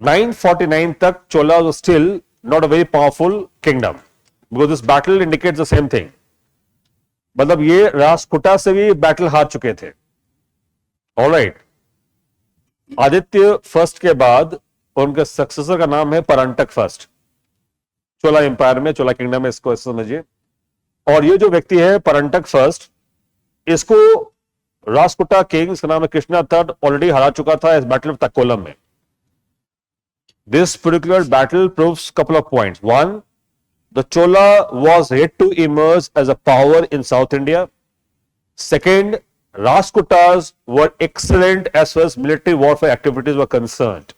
949 तक चोला was still not a very powerful kingdom because this battle indicates the same thing. मतलब ये राष्ट्रकूटा से भी बैटल हार चुके थे. ऑलराइट. आदित्य फर्स्ट के बाद उनके सक्सेसर का नाम है परंटक फर्स्ट. चोला एम्पायर में, चोला किंगडम में, इसको समझिए. और ये जो व्यक्ति है परंटक फर्स्ट, इसको राष्ट्रकूटा किंग, इसका नाम है कृष्णा थर्ड, ऑलरेडी हरा चुका था इस बैटल ऑफ तक्कोलम में. This particular battle proves couple of points. One, the Chola was yet to emerge as a power in South India. Second, Rajputas were excellent as far as military warfare activities were concerned,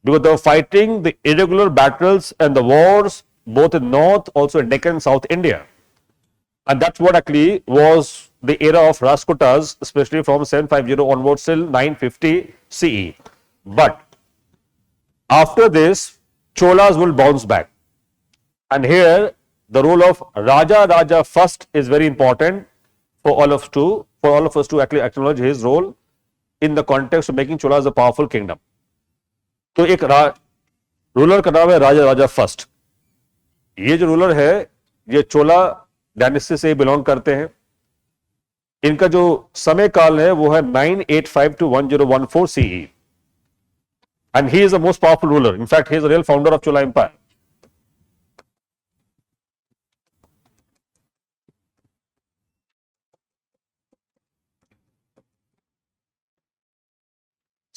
because they were fighting the irregular battles and the wars both in North, also in Deccan, South India. And that's what actually was the era of Rajputas, especially from 750 onwards till 950 CE. But after this, Cholas will bounce back. And here, the role of Raja first is very important for all of us to actually acknowledge his role in the context of making Cholas a powerful kingdom. तो एक ruler का नाम है राजा first. ये जो ruler है, ये चोला dynasty से बिलोंग करते हैं. इनका जो समय काल है वो है 985 to 1014 CE. And he is the most powerful ruler. In fact, he is the real founder of Chola Empire.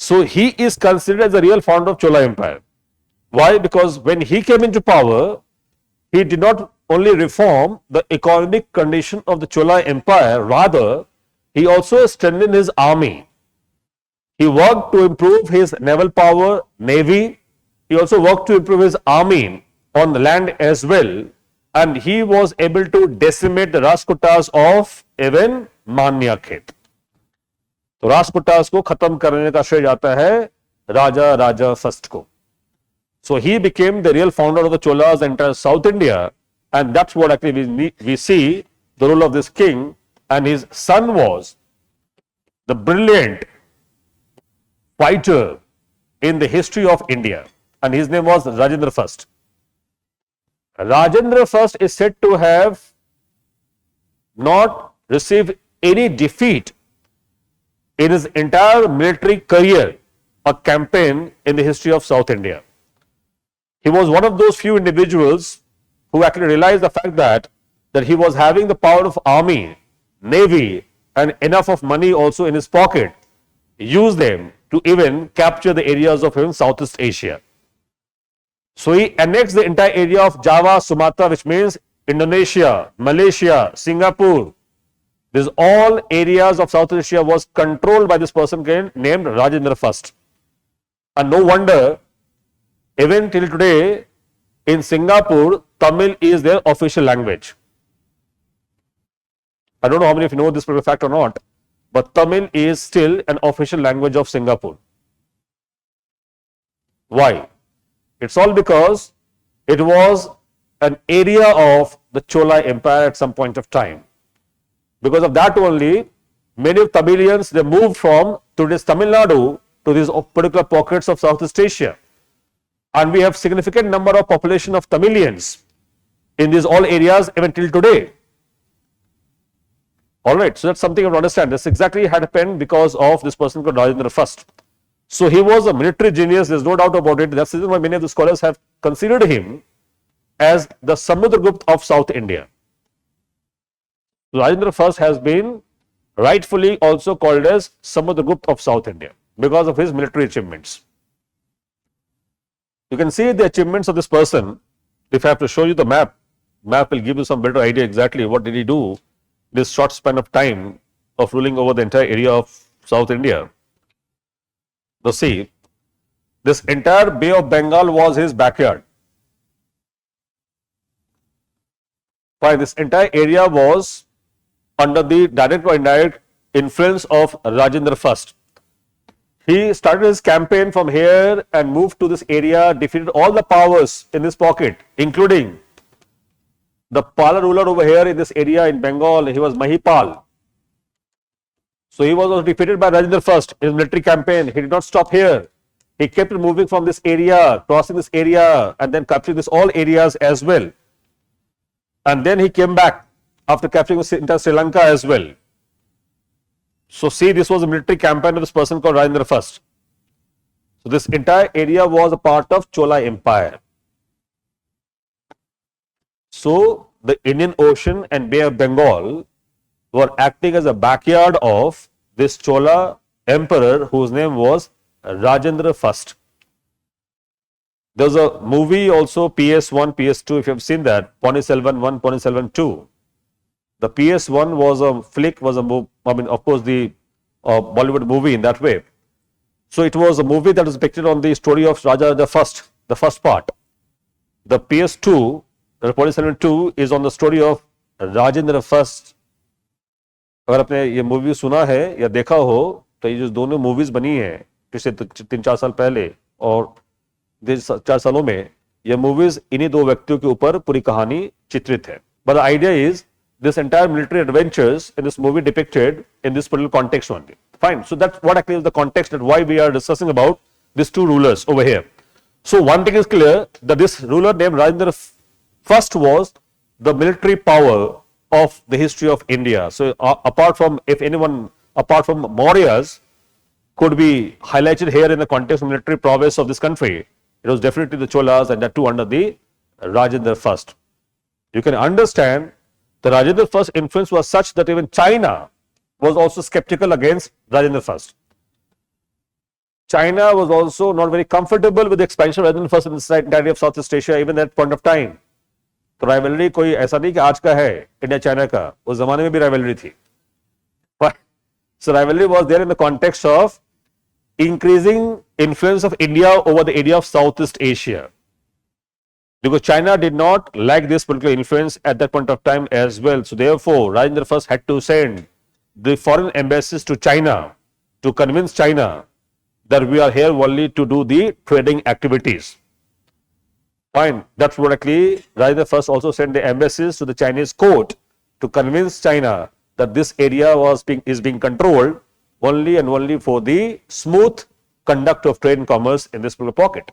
So he is considered as the real founder of Chola Empire. Why? Because when he came into power, he did not only reform the economic condition of the Chola Empire, rather, he also strengthened his army. He worked to improve his naval power, navy. He also worked to improve his army on the land as well. And he was able to decimate the Rajputas of even Manyakhet. तो राजपुतास को खत्म करने का श्रेय जाता है राजा first को. So he became the real founder of the Cholas entire South India, and that's what actually we see the role of this king. And his son was the brilliant fighter in the history of India, and his name was Rajendra First. Rajendra First is said to have not received any defeat in his entire military career or campaign in the history of South India. He was one of those few individuals who actually realized the fact that he was having the power of army, navy, and enough of money also in his pocket, use them to even capture the areas of even Southeast Asia. So he annexed the entire area of Java, Sumatra, which means Indonesia, Malaysia, Singapore. These all areas of South Asia was controlled by this person named Rajendra First. And no wonder, even till today, in Singapore, Tamil is their official language. I don't know how many of you know this fact or not, but Tamil is still an official language of Singapore. Why? It's all because it was an area of the Chola Empire at some point of time. Because of that only, many of Tamilians, they moved from today's Tamil Nadu to these particular pockets of Southeast Asia. And we have significant number of population of Tamilians in these all areas even till today. Alright, so that's something you have to understand. This exactly had happened because of this person called Rajendra First. So he was a military genius, there's no doubt about it. That's the reason why many of the scholars have considered him as the Samudragupta of South India. Rajendra First has been rightfully also called as Samudragupta of South India because of his military achievements. You can see the achievements of this person. If I have to show you the map will give you some better idea exactly what did he do this short span of time of ruling over the entire area of South India. Now see, this entire Bay of Bengal was his backyard. Fine, this entire area was under the direct or indirect influence of Rajendra First. He started his campaign from here and moved to this area, defeated all the powers in this pocket, including the Pala ruler over here in this area in Bengal. He was Mahipal. So he was also defeated by Rajendra First in his military campaign. He did not stop here. He kept moving from this area, crossing this area, and then capturing this all areas as well. And then he came back after capturing entire Sri Lanka as well. So see, this was a military campaign of this person called Rajendra I. So this entire area was a part of Chola Empire. So the Indian Ocean and Bay of Bengal were acting as a backyard of this Chola emperor whose name was Rajendra I. There's a movie also, PS1, PS2, if you have seen that, Ponniyin Selvan 1, Ponniyin Selvan 2. The PS1 was a flick, of course, the Bollywood movie in that way. So it was a movie that was depicted on the story of Raja the first part. The PS2, the Ponniyin Selvan 2, is on the story of Rajendra I. अगर आपने ये movie सुना है या देखा हो तो ये जो दोनों मूवीज बनी है पिछले 3-4 साल पहले और 4 सालों में ये मूवीज इन्हीं दो व्यक्तियों के ऊपर पूरी कहानी चित्रित है. But the idea is this entire military adventures in this movie depicted in this political context only. Fine. So that's what actually is the context that why we are discussing about these two rulers over here. So one thing is clear that this ruler named Rajendra I was the military power of the history of India. So apart from Mauryas could be highlighted here in the context of military prowess of this country, it was definitely the Cholas, and that too under the Rajendra I. You can understand the Rajendra I's influence was such that even China was also skeptical against Rajendra I. China was also not very comfortable with the expansion of Rajendra I in the entirety of Southeast Asia even at that point of time. तो rivalry कोई ऐसा नहीं कि आज का है India China का, उस जमाने में भी राइवलरी थी. So rivalry was there in the context of increasing influence of India over the area of Southeast Asia, because China did not like this particular influence at that point of time as well. So therefore Rajendra I had to send the foreign embassies to China to convince China that we are here only to do the trading activities. Fine. That's what actually Rajendra I also sent the embassies to the Chinese court to convince China that this area is being controlled only and only for the smooth conduct of trade and commerce in this particular pocket.